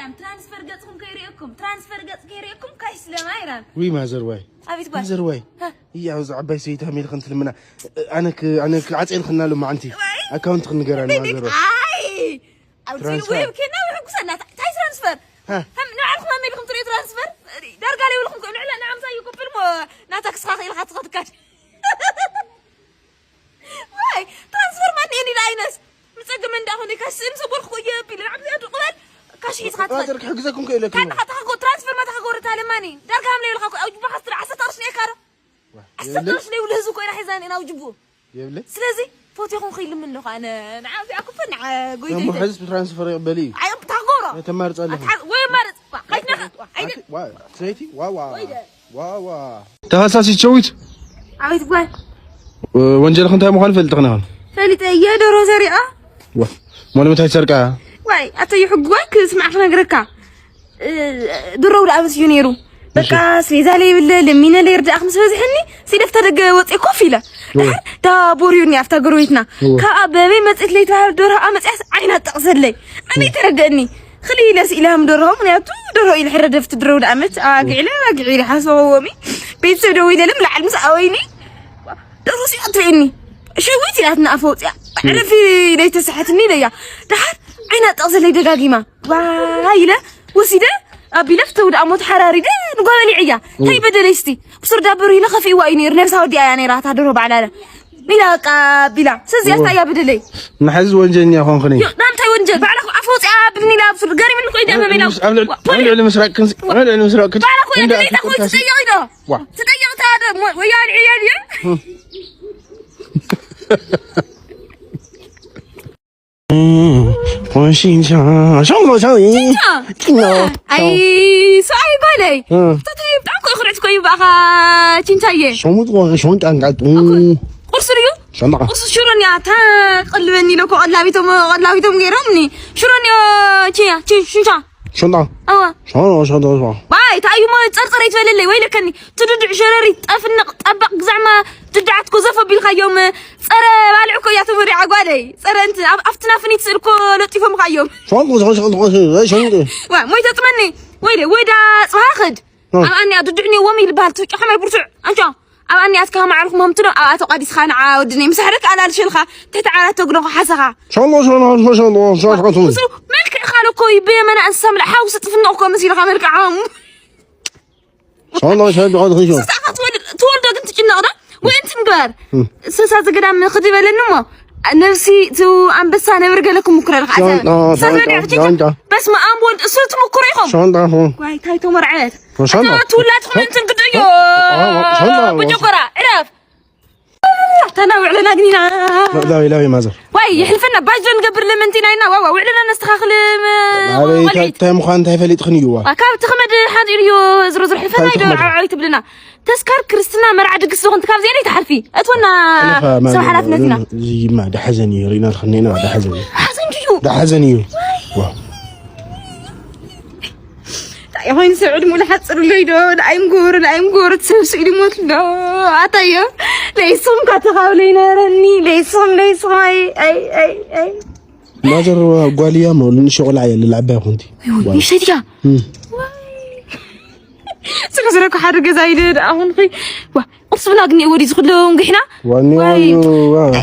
مايرام ترانسفير قصكم كيريكم ترانسفير قص كيريكم كايس لمايرام وي مازر واي أبيت باي مازر واي يا عاوز عباي سيتها ميل خنت لمنا أنا عاصين خلنا له مع أنتي أكاونت خن نقرأ مازر واي أي أوتيل ويب كنا وحكوسنا تاي ترانسفير هم نعرف ما ميلكم تري ترانسفير دار قالي ولكم كنا لا نعم زيكم فيلم ناتك سخاخي لخات خدكات واي ترانسفير ما نيني لاينس مسجم من داخل كاسين صبر خويا بيل عم زيادو قبل كاش يتخاطر مازر حجزكم كيلكم كان خاطر ترانسفير ما تخاطر تالماني دار كامل يلخاكو او جبا خاطر 10 شنو كارو 10 شنو ولهزو كاين حزاني انا وجبو يبلي سلازي فوتي خون خيل منو انا نعاود ياكو فنع قوي مو حزب ترانسفير يقبلي اي تاغورا تمارس عليه وين مارس قايتنا وا سيتي وا تهاساسي تشويت عايز باي وانجل خنت مخالف التقنا فلت يا درو زريعه وا مول متى تسرقها واي اتي حقواك اسمع خنا غركا درو لابس يونيرو بقى سيزالي باللمينا اللي يرجع خمس بزحني سيدفتر وصي كوفيله دا بوريوني افتا غرويتنا كابابي مصيت لي تهار دورها امصياس عينا تقسلي اني تردني خلي لس الهم دورهم نياتو دورو الى حره دفت درو دامت اقعيله حسوومي بيت دوي لهم لعل مساويني دروسي اطفيني شويتي لاتنا افوصيا عرفي لي تسحتني ليا دحر عينا تقسلي دغاغيما وايله وسيده أبي لفته ودا أموت حراري ده نقول لي عيا هاي بدلستي بصر دابري لا خفي واينير نفسها ودي يعني راح تدرب على بلا قابلا سزيات يا بدلي نحز وانجل يا خون خني نام تاي وانجل بعلك عفوت ابني لا بصر قاري من قيد امامي لا عمل مسراك كنس عمل مسراك بعلك يا دلي تاخذ تسيغيده تسيغت هذا ويا العيال يا وانشين شا شو شاوي اي ساي قولي تطيب تعكو اخرج كوي بقى تنتايه شو قاعد قرصريو شنطة قرص شورني تا قلبني لو قلابيتم غيرمني شورني تشي شنطة شنطة شنطة باي تايو ما تصرصريت فللي ويلكني تددع شرري طفنق طبق زعما تدعتكو زفا بالخيوم صار بالعكو يا تمري عقالي صار انت افتنا فني تسلكو لطيفو مخيوم شنطة وا موي تطمني ويدا صاخد اني اددعني ومي البال توقع حمل برتع انشا اني اسكا ما عرفكم همتنا اتو قاديس خان عاودني مسحرك على الشلخه تتعالى تقلق حسخه شنطة مالك خالكو يبي انا انسمع حاوس تفنقكو مسير خاملك عام شنطة تولد انت جنقنا وانت مقبر سوسا قدام خدي بالنمو نفسي تو انبسا نبرق لكم مكره بس ما امبول صرت مكريهم شنطة واي تايتو مرعات شنطة تولات انت قديو بجوكرا عرف تناوي علينا قنينا لا مازر واي يحلفنا باجو نقبر لمنتينا هنا واوا وعلنا نستخاخل علي تاي مخان تاي فليت خنيوا كاب تخمد حاضر زرزر حلفنا يدور عيت بلنا تذكر كريستنا مرعى دقس لغنت كاب زيني تحرفي اتونا سو حلفنتنا زي ما ده حزني رينا خنينا ده حزني ده حزني واو يا وين سعود مو لحصر ليدو لايم غور تسبس لي موت لا اتايا ليسوم كتخاولينا رني ليسوم اي مازر قاليا مولن شغل عيال للعبه كنتي واي شتيا سكسرك حرق زايد اهون خي اصبنا غني ودي زخلهم غحنا واي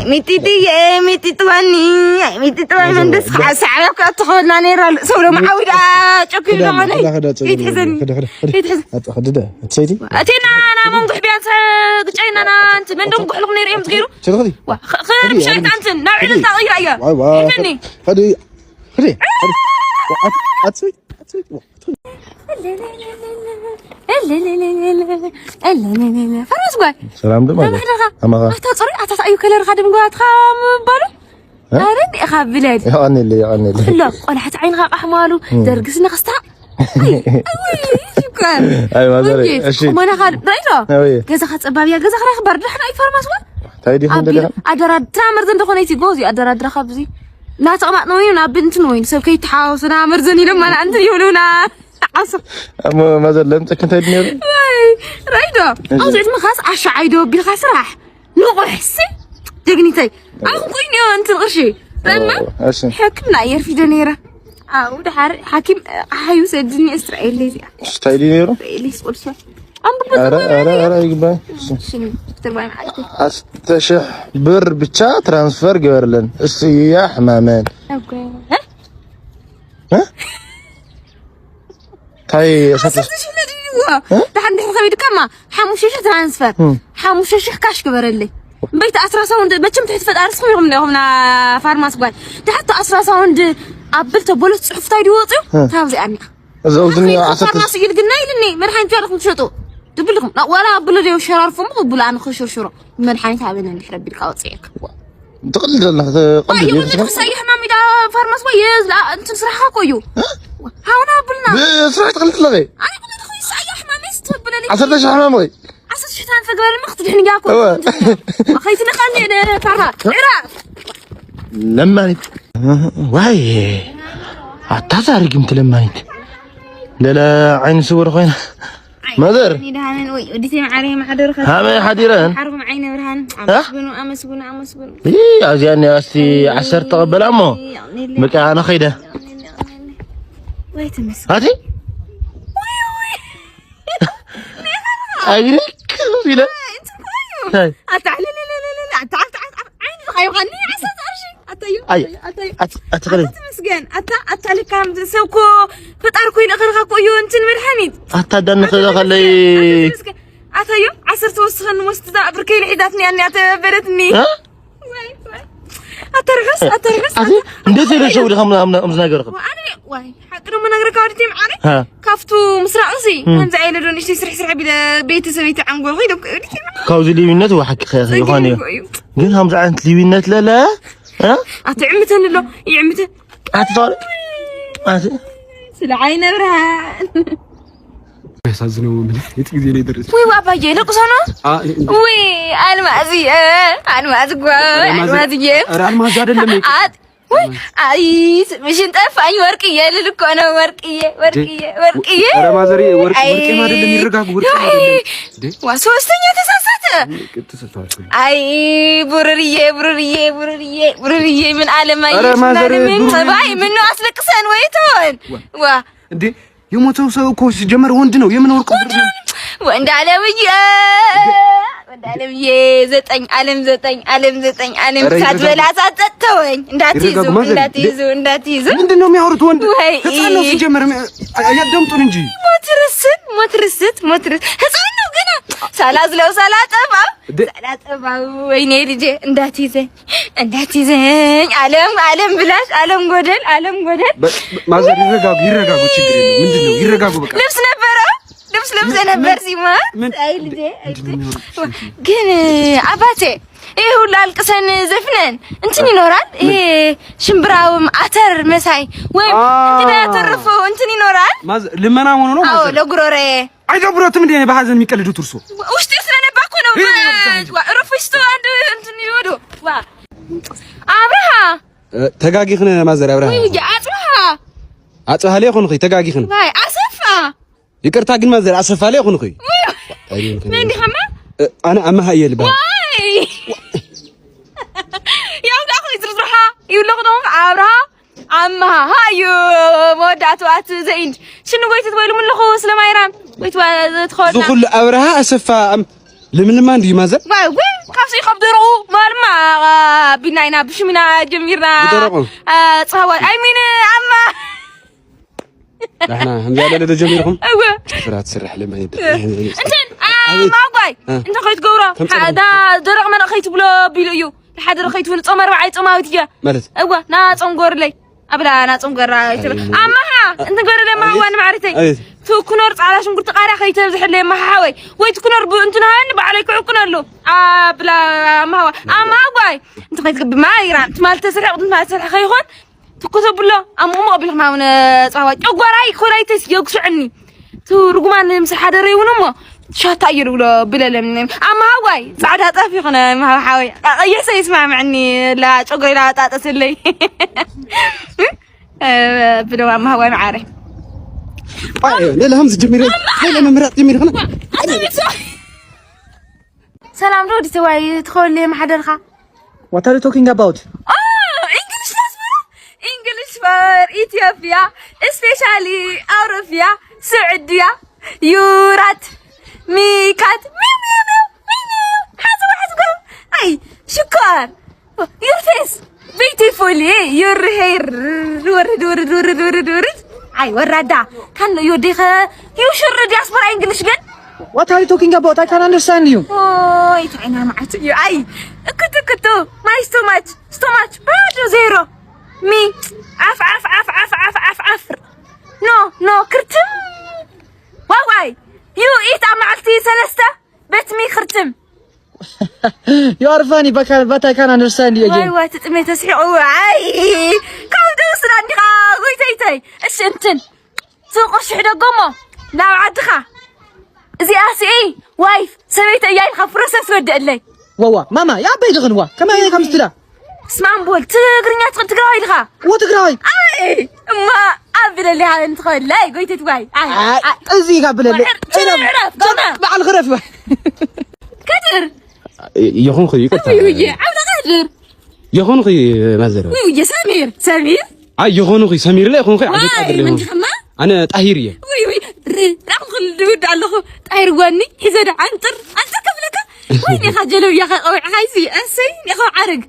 ميتي تواني من دس ساعه تخولنا نيرا سولو معاوده شكل لغني يتحزن خدده تسيتي اتينا انا ممدح بيان قچينا انا انت من دم قحلق نير ام تغيرو تخدي خير مشيت انت نوع التغيير ايا خدني خدي اتسوي لا فرس قال سلام دم اما تصري اتايو كلر خادم قات خام بالو ارني اخا بلاد يغني لي لا انا حتى عين غاب احمالو درقسنا خستا شكرا اي ما دري اشي ما انا خال رايتو كذا خصبابيا كذا خرا خبر دحنا اي فارماس وا تايدي خون دلها ادرا تامر زند خونيتي غوزي ادرا درا خبزي لا تقمع نوين نا بنت نوين سب كي تحاوسنا مرزني لما انا انت يقولونا عصر اما ماذا لم تكن تايدني واي رايدو او زيت مخاس عشعيدو بالخاس راح نقحسي دغنيتي اخو كويني انت الغشي لما حكمنا يرفي دنيره ده حكيم حيوسدني إسرائيلي استايلينيرو إسرائيلي سورسة أرى يقبل شنو تربي معك استشح بر بتشا ترانسفير جبرلن السياح مامان اوكي ها تاي حسيت شنو ديوا ده عندي خميد كما حموشش ترانسفير حموشش كاش جبرلي بيت أسرع ساوند بتشم تحت فد أرسخهم يوم هنا فارماس قال ده حتى أسرع ساوند قبلته بولت صحف تايدي وطيو تابزي أنا زوجني فارماس يلقنا يلني مرحين تعرفوا تشطوا تبلغم ولا بلدي وشرار فم بلا أنا خشر شرا مرحين تعبنا نحرب بالكاوتسيك تقلد الله قلد يقول سايح مامي دا فارماس ويز لا أنت صراحة كويو هاونا بلنا بصراحة تقلد لغي أنا قلت خوي سايح مامي استقبل لي عصرت شحمامي عصرت شتان فقال المقتل حني جاكو أخيتنا خلني أنا فرها عراف لما واي عطاتها رقمت لما نيت لا عين سور خوينا مدر دهان وي وديتي معاري ما حدر خد ها حديران حرم عيني برهان امسبنو اي ازياني استي 10 تقبل امو بقى انا خيده وي تمس هاتي اجريك ولا انت كويس تعال لا تعال عيني خايف غني عسى ارشي اتغلي تمسكن اتالي كام سوكو فطاركو يلخرخا كويو انتن مرحنيت اتدنخ خلي اتايو 10 توسخن وستدا بركي لحيداتني اني اتبرتني ها اترغس انديت يشوي خم نغركم وانا واي حقنا ما نغرك اودتي معري ها كافتو مسراعسي كان زعيل دون اشتي سرح بيت سويت عن قول غيدك كاوزي ليوينت وحق خير يخاني ግን همز عند ليوينت لا ها اتعمتن له يعمته اتطار سلا عين برهان يحزنوا من يتجي لي درس وي واباجي لقصنا وي المازي الماز አይደለም وي عايز مش انت فاي ورقيه للكو انا ورقيه ኧረ ማዘሪ ወርቄ አይደለም ይረጋጉ ወርቄ አይደለም ወሶስተኛ ተሳሳተ አይ ቡርርዬ ምን አለማየሽ ሰባይ ምን ነው አስለቅሰን ወይቶን ዋ እንዴ የሞተው ሰው እኮ ሲጀመር ወንድ ነው የምን ወርቁ ወንድ አለምዬ 9 ዓለም ሳትበላ ሳትጠተወኝ እንዳትይዙ ምንድነው የሚያወሩት ወንድ ህፃን ነው ሲጀመር አያዳምጡን እንጂ ሞትርስ ህፃን ነው ገና ሳላዝለው ሳላጠባው ወይኔ ልጄ እንዳትይዘኝ ዓለም ብላሽ ዓለም ጎደል ማዘር ይረጋጉ ችግር የለም ምንድነው ይረጋጉ በቃ ልብስ ነበር ሲማ አይ ልጄ ግን አባቴ ይሄ ሁሉ አልቅሰን ዘፍነን እንትን ይኖራል ይሄ ሽምብራውም አተር መሳይ ወይ እንግዳ ያተረፈው እንትን ይኖራል ልመና ሆኖ ነው አዎ ለጉሮሬ አይገብሩትም እንዴ በሐዘን የሚቀልዱት እርሶ ውስጥ ስለነባኩ ነው ሩፍስቶ አንድ እንትን ይወዱ ዋ አብርሃ ተጋጊኽነ ማዘር አብርሃ ወይ አጽብሃ ላይ ኾንኺ ተጋጊኽነ ወይ አሰፋ ይቅርታ ግን ማዘር አሰፋ ላይ ኾንኺ ምንዲ ኸማ አና አማሃ የልባ ያው ዳኹ ይዝርዝሩሃ ይብለኹም አብርሃ አማሃ ሃዩ ወዳቷት ዘይንድ ሽኑ ጎይት ትበሉ ምን ለኹ ስለማይራም ጎይት ትኸውና ዝኹል አብርሃ አሰፋ ለምንማ እንዲ ማዘር ወይ ካፍሲ خبدرو ማልማ ቢናይና ብሽሚና ጀሚርና ጻዋ አይ ሚን አማ احنا همزه على جميلكم فرات سرح لما يد انت ما قاي انت خيت قورا هذا درق من خيت بلا بيليو لحد خيت ون صمر بعي صماوتيا مالت ايوا نا صنغور لي ابلا نا صنغور اما انت قور لي ما وانا معرتي تو كنور على شنقرت قاري خيت زحل لي ما حاوي ويت كنور انت هان بعليك عقنلو بلا ما هو اما قاي انت خيت ما يران مال تسرع ما تسرع خيخون تكتب له أمو ما قبل معون صاحب أقوراي خرايتس يقصعني ترجمان مسح دري ونما شاطئ يرولا بلا لمن أما هواي سعدها طافي خنا ما حاوي يحس يسمع معني لا شقري لا تأتسلي بلا ما هواي معاري لا همز جميل هاي لما مرات جميل خنا سلام رودي سواي تدخل لي محضرها What are you talking about? English for ኢትዮጵያ ስፔሻሊ አውሮፒያ ስዑድያ ዩራት ሚካት حاسب اي شكر your face beautiful your hair ورد اي ورادا كان يوديخ you should diaspora english ግን what are you talking about? I can't understand you. oh يتعنا معت اي كتو my stomach bad zero me عف no كرتم واي you eat عملتي ثلاثه بتمي خرتم You are funny, but I can't understand you again. واي تطمي تسحقوا عاي كم دوسنا عندك ويتيتي ايش انتن سوقش حدا قمو لا عدخا زي اسي وايف سميت اياي خفرس اسود لي واوا ماما يا بيد غنوا كما هي خمس تلا اسمع نقول تغرنيا تغراي لها وتغراي اي ما قبل اللي انت خول لا قلت واي ازي قبل اللي انا مع الغرف كتر يخون خي كتر ويوي عاود غادر يخون خي مازر ويوي سمير اي يخون خي سمير لا يخون خي عبد القادر من خما انا طاهيريه ويوي راخل دود على طاهر واني اذا عنتر انت كفلك وين خجلوا يا اخي عايزي اسي يا اخي عرق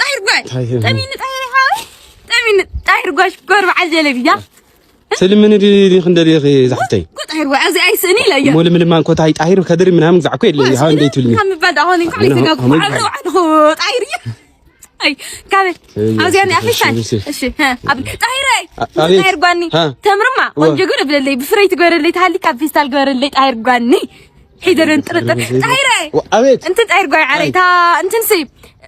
طاهر باي تمين طاهر هاي تمين طاهر قاش قرب عجله بيا سلمني دي خندري اخي زحتي طاهر وعزي اي سني لا يا مول من ما كنت هاي طاهر كدري منهم زعكو اللي ها انديت لي هم بدا هون كل يتقوا عمرو عنه طاهر اي كامل عاوز يعني افشل እሺ አብ طاهر ጓኒ ተምርማ ወንጀ ጉር ብለለይ ብፍሬት ጎረለይ ታሊ ካፒስታል ጎረለይ طاهر ጓኒ ሒደረን ጥርጥር طاهر አቤት እንት طاهر ጓይ ዓረይታ እንትን ሲ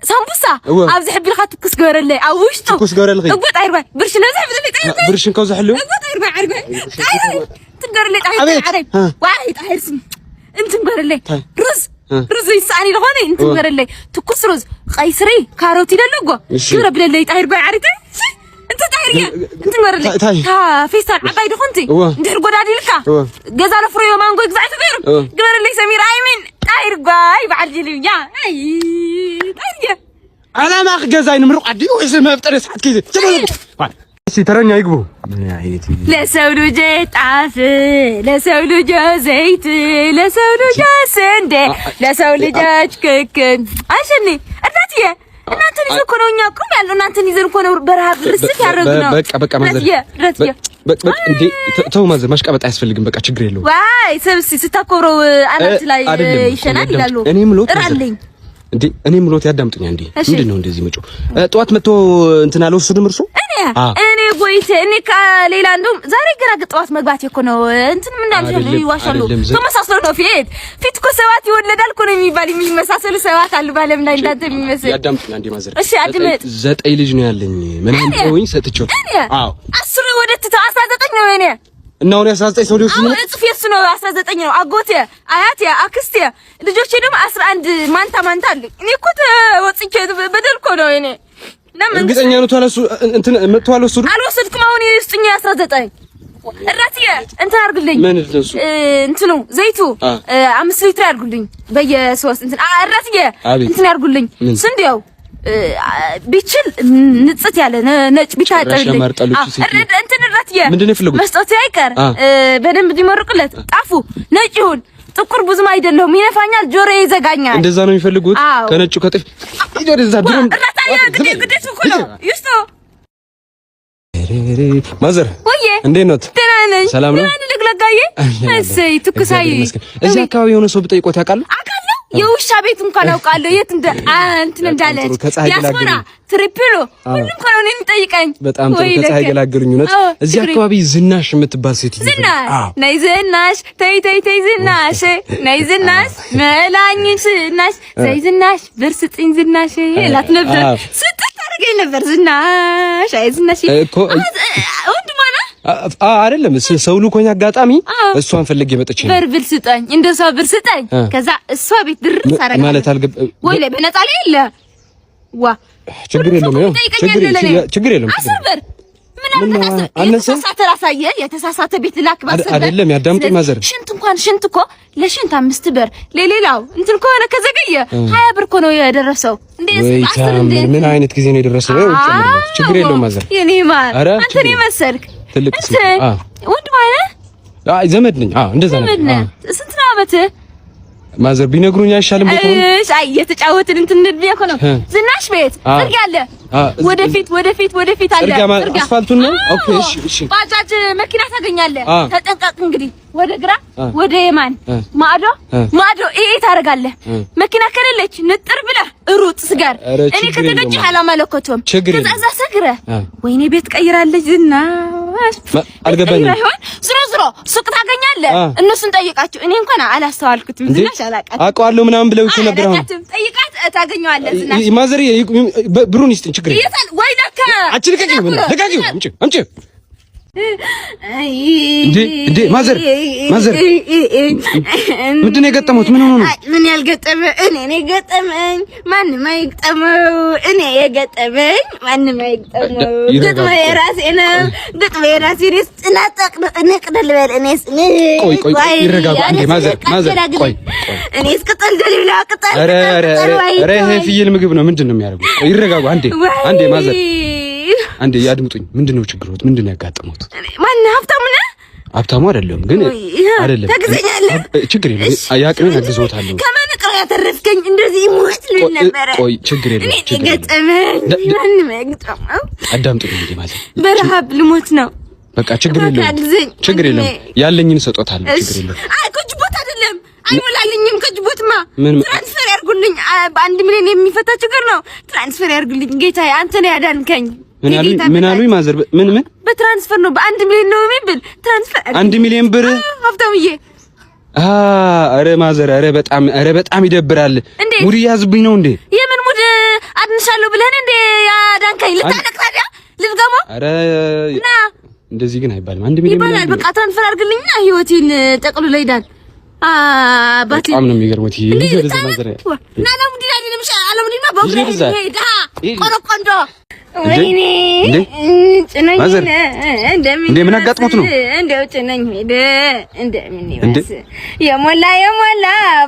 ሳምቡሳ ኣብዚ ሕብልካ ትኩስ ጎረለይ ኣብ ውሽጡ ትኩስ ጎረለይ እጎ طاهر ጓይ ብርሽ ለዛ ብለለይ طاهر ጓይ ብርሽን ከው ዘሕሉ እጎ طاهر ጓይ ዓርገ طاهر ትገረለይ طاهر ዓረይ ዋይ طاهر ስም እንትን ጎረለይ رز يسأني لغوني انت مغرلي تكس رز قيسري كاروتي للوغو كبر بللي طاهر باي عريتي انت طاهريا انت مغرلي ها فيصل عباي دخنتي ندير غدادي لكا غزا لفريو مانغو غزعت غير غبر لي سمير ايمن طاهر باي بعجلي يا اي طاهريا انا ما غزاي نمرق عدي واسم مفتر سحت كيزي سي ترنيا يغبو يا عيتي لا سولو جيت عافي لا سولو جو زيت لا سولو جو سندي لا سولو جو كيكن عشاني ارتاتيه እናንተ ልጅ እኮ ነው እኛ እኮ ያለው እናንተ ይዘን እኮ ነው በረሃብ ርስት ያረግነው በቃ ማዘር በቃ እንዴ ተው ማዘር ማሽቃበጥ አያስፈልግም በቃ ችግር የለውም ዋይ ሰብሲ ስታኮረው አናት ላይ ይሸናል ይላሉ እራልኝ እንዴ እኔ ምሎት ያዳምጡኛ እንዴ ምንድነው እንደዚህ መጮ ጧት መጥቶ እንትን አልወሰዱም እርሱ እኔ ጎይቴ እኔ ከሌላ እንደውም ዛሬ ገና ጧት መግባት እኮ ነው እንትን ምን እንዳልሽ ይዋሻሉ ተመሳስለው ነው ፊት እኮ ሰባት ይወለዳል እኮ ነው የሚባል የሚመሳሰሉ ሰባት አሉ ባለም ላይ እንዳንተ የሚመስል ያዳምጡኛ እንዴ ማዘር እሺ አድመጥ 9 ልጅ ነው ያለኝ ምን አንተውኝ ሰጥቼው አዎ 10 ወደ 19 ነው እኔ እና አሁን 19 ሰው ሊወስድ ነው ጽፌስ ነው 19 ነው አጎቴ አያቴ አክስቴ ልጆቼ ደግሞ 11 ማንታ አሉ እኔ እኮ ወጥቼ በደልኮ ነው እኔ ለምን እርግጠኛ ነው ተዋለሱ እንትን መጥቷል ወሰዱ አልወሰድኩም አሁን ይስጥኝ 19 እራትዬ እንትን አርግልኝ ምን እንደሱ እንትኑ ዘይቱ 5 ሊትር አርግልኝ በየ3 እንትን እራትዬ እንትን አርግልኝ ስንዴው ቢችል ንጽት ያለ ነጭ ቢታጠልኝ እንትን እራትዬ ምንድነው ፍለጉት መስጠት አይቀር በደንብ ዲመርቅለት ጣፉ ነጭ ይሁን ጥቁር ብዙም አይደለም ይነፋኛል ጆሮዬ ይዘጋኛል እንደዛ ነው የሚፈልጉት ከነጩ ከጥፍ ይደረዛ ድሮም ግዴት እኮ ነው ይስቶ ማዘር ወዬ እንዴት ነው ተናነኝ ሰላም ነው ለግለጋዬ እሰይ ትኩሳይ እዚህ አካባቢ የሆነ ሰው ብጠይቆት ያውቃሉ የውሻ ቤት እንኳን አውቃለሁ የት እንትን እንዳለች ያስፈራ ትሪፕሎ ሁሉም እኮ ነው የሚጠይቀኝ በጣም ጥሩ ከፀሐይ ገላገሉኝ ነው እዚህ አካባቢ ዝናሽ የምትባል ሴት ነይ ዝናሽ ተይ ዝናሽ ነይ ዝናሽ መላኝሽ ዝናሽ ተይ ዝናሽ ብርስጥኝ ዝናሽ እላት ነበር ስጥት አድርገኝ ነበር ዝናሽ አይ ዝናሽ እኮ ወንድማና አይደለም ሰው ልኮኝ አጋጣሚ እሷን ፈልጌ መጥቼ ብር ስጠኝ እንደሷ ብር ስጠኝ ከዛ እሷ ቤት ድርስ አረጋ ማለት አልገባ ወይ ለበነጣ ላይ የለ ዋ ችግር የለም ችግር የለም አስር ብር የተሳሳተ ራሳየ የተሳሳተ ቤት ላክ ባሰበ አይደለም ያዳምጡ ማዘር ሽንት እንኳን ሽንት እኮ ለሽንት 5 ብር ለሌላው እንትን ከሆነ ከዘገየ 20 ብር እኮ ነው የደረሰው እንዴ 10 እንዴ ምን አይነት ጊዜ ነው የደረሰው ችግር የለውም ማዘር የኔ ማር አንተ ነህ መሰልክ ትልቅ ወንድ ማለት አይ ዘመድ ነኝ እንደዛ ነው ስንት ነው አመት ማዘር ቢነግሩኝ አይሻልም በተው አይ የተጫወትን እንትን እንደዚህ እኮ ነው ዝናሽ ቤት ጥርግ ያለ ወደፊት አለ ጥርግ አስፋልቱን ነው ኦኬ እሺ ባጃጅ መኪና ታገኛለህ ተጠንቀቅ እንግዲህ ወደ ግራ ወደ የማን ማዶ ይሄ ታረጋለህ መኪና ከሌለች ንጥር ብለህ ሩጥ ስጋር እኔ ከተገኘ አላማለከቶም ከዛዛ ሰግረ ወይኔ ቤት ቀይራለች ዝናሽ አልገባኝም ዝሮ ሱቅ ታገኛለህ እነሱን ጠይቃቸው እኔ እንኳን አላስተዋልኩትም ዝናሽ አውቀዋለሁ ምናምን ብለው እኮ ነበር አሁን ጠይቃት ታገኘዋለህ ዝናሽ ማዘር ብሩን ይስጥኝ ችግር የለም ወይ ለካ ልቀቂው አምጪ እንዴ ማዘር ምንድን ነው የገጠመው ምን ሆኖ ነው ምን ያልገጠመ እኔ ነኝ የገጠመኝ ማንም አይገጠመው እኔ የገጠመኝ ማንም አይገጠመው ገጥመ የራሴ ነው ጽናጠቅ ነቅደል በል እኔስ ቆይ ይረጋጉ አንዴ ማዘር ቆይ እኔ እስከጠል ደልብላ ቅጠል ኧረ ይሄ ፍየል ምግብ ነው ምንድን ነው የሚያደርጉት ቆይ ይረጋጉ አንዴ ማዘር አንዴ ያድምጡኝ ምንድነው ችግሮት ምንድነው ያጋጠሙት ማን ሀብታሙ አይደለም ግን አይደለም ተግዘኛለህ ችግር የለም ያቅሜን አግዞታለሁ ከመንቀር ያተረፍከኝ እንደዚህ ሞት ልነበረ ቆይ ችግር የለም ገጠመኝ ማን ማይገጠመው አዳምጡኝ እንዴ ማለት በረሃብ ልሞት ነው በቃ ችግር የለም ያለኝን ሰጦታለሁ ችግር የለም አይ ከጅቦት አይደለም አይሞላልኝም ከጅቦትማ ትራንስፈር ያርጉልኝ በ1 ሚሊዮን የሚፈታ ችግር ነው ትራንስፈር ያርጉልኝ ጌታዬ አንተ ነህ ያዳንከኝ ምን አሉኝ ማዘር ምን በትራንስፈር ነው በ1 ሚሊዮን ነው የሚብል ትራንስፈር 1 ሚሊዮን ብር ሀብታምዬ አረ ማዘር አረ በጣም ይደብራል ሙድ ያዝብኝ ነው እንዴ የምን ሙድ አድንሻለሁ ብለህ እንዴ ያዳንከኝ ልታለቅ ታዲያ ልትገባ አረ እንደዚህ ግን አይባልም 1 ሚሊዮን ይባላል በቃ ትራንስፈር አድርግልኝና ህይወቴን ጠቅሎ ለይዳል ባቲ በጣም ነው የሚገርመው ይሄ እንደዚህ ማዘር ናና ሙድ አይደለም አለሙዲና በብሬ ሄዳ ቆረቆንዶ ወይኔ ጭነኝ እንደ ምን አጋጥሞት ነው እንደው ጭነኝ ሄደ እንደምን ይወስ የሞላ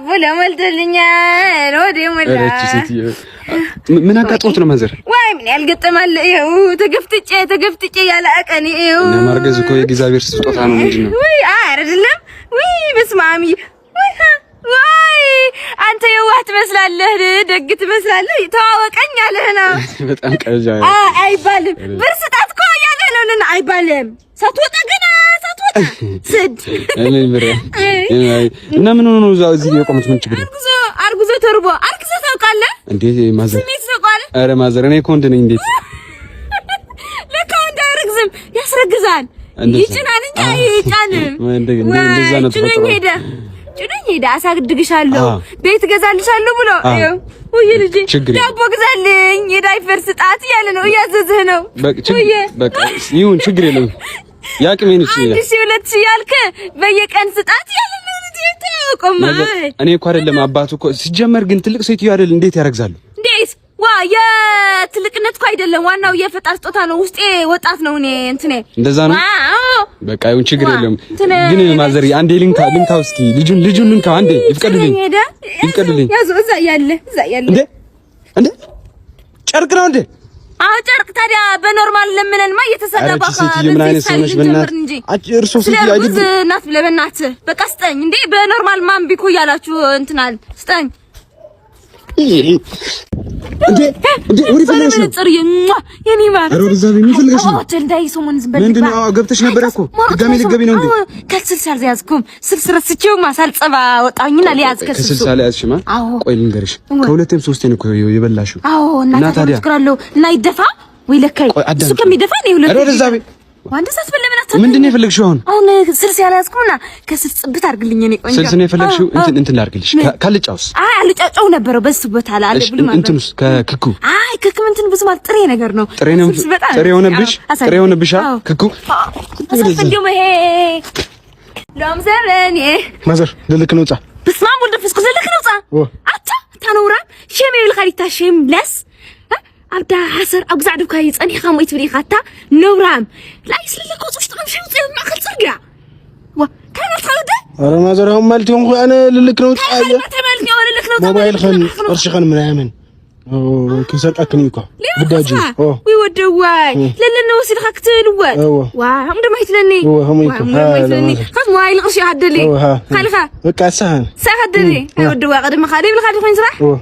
ብሎ ሞልቶልኛል ወደ ሞላ ምን አጋጥሞት ነው ማዘር ወይ ምን ያልገጠማል ይኸው ተገፍጥጬ ያለ አቀኔ ይኸው እና ማርገዝ እኮ የእግዚአብሔር ስጦታ ነው ምንድነው ወይ አይደለም ወይ በስማሚ ወይ አንተ የዋህ ትመስላለህ ደግ ትመስላለህ ተዋወቀኝ ያለህ ነው በጣም ቀጃ አይባልም ብር ስጣት እኮ ያለህ ነው አይባልም ሳትወጣ ስድ እኔ ብር እና ምን ሆኖ ነው እዚህ የቆሙት ምን ችግር አርጉዞ ተርቦ አርግዘ ታውቃለህ እንዴ ማዘር ኧረ ማዘር እኔ እኮ እንደ ነኝ እንዴት ለካ እንዳይረግዝም ያስረግዛል ይጭናል እንጂ አይጫንም እንደዛ ነው ጭነኝ ሄደ አሳድግሻለሁ ቤት ገዛልሻለሁ ብሎ ወይ ልጅ ዳቦ ግዛልኝ የዳይፐር ስጣት ያለ ነው እያዘዝህ ነው በቃ ይሁን ችግር የለም ያቅሜን እሺ 2000 ያልከ በየቀን ስጣት ያለ ነው ልጅ ተያውቁም እኔ እኮ አይደለም አባቱ እኮ ሲጀመር ግን ትልቅ ሴትዮ አይደል እንዴት ያረግዛሉ እንዴት የትልቅነት እኮ አይደለም ዋናው የፈጣሪ ስጦታ ነው ውስጤ ወጣት ነው እኔ እንትኔ እንደዛ ነው በቃ ይሁን ችግር የለም ግን ማዘር አንዴ ልንካ እስኪ ልጁን ልንካ አንዴ ይፍቀዱልኝ ያዙ እዛ ያለ እንዴ ጨርቅ ነው እንዴ ጨርቅ ታዲያ በኖርማል ለምንንማ እየተሰደባ ምን አይነት ሰውነሽ እርሶ ስትይ አይደል እናት ለበናት በቃ ስጠኝ እንዴ በኖርማል ማን ቢኩ ያላችሁ እንትናል ስጠኝ እንዴ ወሪ ፈለሽ ነው የኔ ማር አሮ በዛ የሚፈልገሽ ነው እንዳይ ሶሞን ዝም በል ምንድነው ገብተሽ ነበር እኮ ድጋሜ ልትገቢ ነው እንዴ ከስልሳል ያዝኩም ስልስረስቼው ማሳልጸባ ወጣኝና ሊያዝ ከስልሳል ያዝሽማ ቆይ ልንገርሽ ከሁለቴም ሶስቴን እኮ የበላሽው እና ታዲያ ትክራለሁ እና ይደፋ ወይ ለካይ እሱ ከሚደፋ ነው ሁለት አሮ በዛ ወንድ ሳስ በለምናት ምንድነው የፈለግሽው አሁን ስልስ ያላዝኩና ከስልስ ጽብት አድርግልኝ እኔ ቆንጆ ስልስ ነው የፈለግሽው እንትን ላድርግልሽ ካልጫውስ አልጫጫው ነበር በሱ ቦታ አለ ብሉ ማለት እንትንስ ከክኩ ክክ እንትን ብዙ ማለት ጥሬ ነገር ነው ጥሬ ሆነብሽ ክኩ እንደው ይሄ ለምዘረኔ ማዘር ልልክ ነው ጻ በስማም ወልደ ፍስኩ ልልክ ነው ጻ አታ ታኖራ ሸሜ ልካሊታ ሸም ለስ أبدا حسر أقزع دبكاي أني خامويت بني خاطة نورام لا يسلي لك وصوش تقوم شو تصير ما خل ترجع وكانت خالده أنا ما زرهم مالتهم أنا للك نوت حاجة مالتني ولا لك نوت موبايل خن أرشي خن من عامن كيسات أكنيكا بداجي ويودواي لأن نوصل خكتل وات وهم ما يتلني هم يتلني خذ موبايل قرشي عدلي خليها بقى سهل سهدني ودوا قدم خالي بالخالي خين صراحة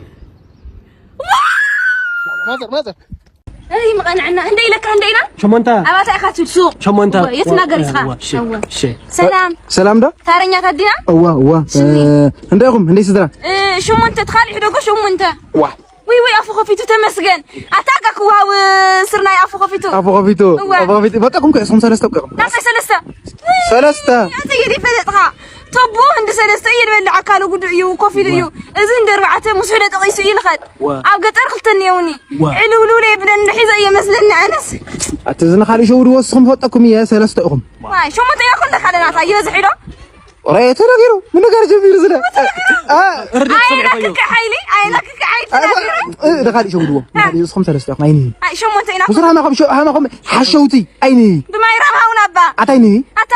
ماذا أي مقنع عنا عندي لك عندينا شو أنت أبغى أخذ السوق شو أنت يتناقر يسخا سلام ده تارينيا كدينا أوه عندكم عندي صدرة شو أنت تخالي حدوك شو أنت واه وي أفو خفيتو تمسجن أتاقك وهاو سرنا أفو خفيتو بتاعكم كأسهم سلسة ناسي سلسة أتيجي فلتها طبو عند سلسة يرمي عكالو قد يو كوفي يو إذن دربعته مسؤولة تقيسو يلخد أبغى ترخلتني يوني علولو لي ابن النحيزة يمثلنا أنس أتزن خالي شو روسهم فوتكم يا سلسة أخم واي شو ما تياكل دخلنا طيب زحيرو رأيت أنا غيره من غير جميل زلا عينك حيلي دخلي شو بدو هذه يصخم سلسة أخم عيني شو ما تينا بصراحة ما قم حشوتي عيني بما يرام هون أبا عطيني أتا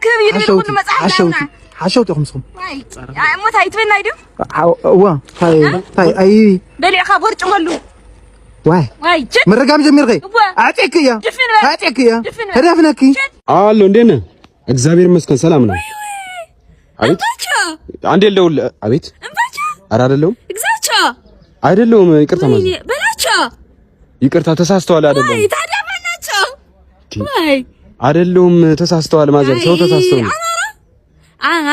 كبير يقول مسحنا حشوتي أخم صخم واي مو تاي تبين نايدو وا هاي أي دليل خبر تقولو واي جد من رقم جميل غي أعطيك يا هذا فناكي አሎ እንዴት ነህ? እግዚአብሔር ይመስገን ሰላም ነው። አቤት አንዴ ለው አቤት ኧረ አይደለሁም አይደለሁም ይቅርታ ማለት በላቸው ይቅርታ ተሳስተዋል አይደለም ወይ ታዲያ በላቸው ወይ አይደለሁም ተሳስተዋል ማዘር ሰው ተሳስተው ነው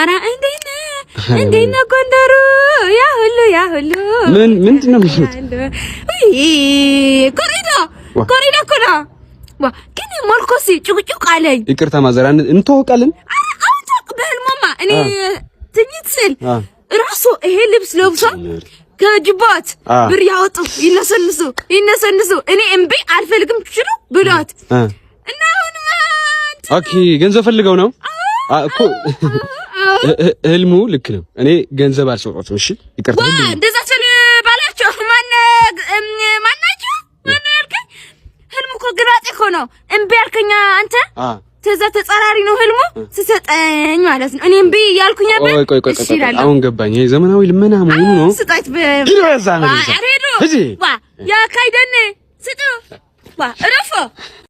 አራ እንዴና ጎንደሩ ያ ሁሉ ምንድን ነው የሚሉት ኮሪዶ ኮላ ግን ሞልኮሲ ጭቁጭቅ አለኝ ይቅርታ ማዘር እንተዋወቃለን በህልማማ እኔ ትኝት ስል ራሱ ይሄ ልብስ ለብሶ ከጅባት ብር ያወጡ ይነሰንሱ እኔ እምቢ አልፈልግም ትችሉ ብሏት እና አሁን ኦኬ ገንዘብ ፈልገው ነው እኮ ህልሙ ልክ ነው እኔ ገንዘብ አልሰጠሁትም እሺ ይቅርታ እንደዛ ስል ባላችሁ ማናችሁ ያልከኝ ህልሙ እኮ ግራጤ እኮ ነው እምቢ ያልከኛ አንተ ተዛ ተጻራሪ ነው ህልሙ ተሰጠኝ ማለት ነው እኔ እምቢ ያልኩኝ ነበር ቆይ አሁን ገባኝ ይሄ ዘመናዊ ልመና መሆኑ ነው ስጣት ይረዛ ነው ዋ ያ ካይደን ስጡ ዋ እረፎ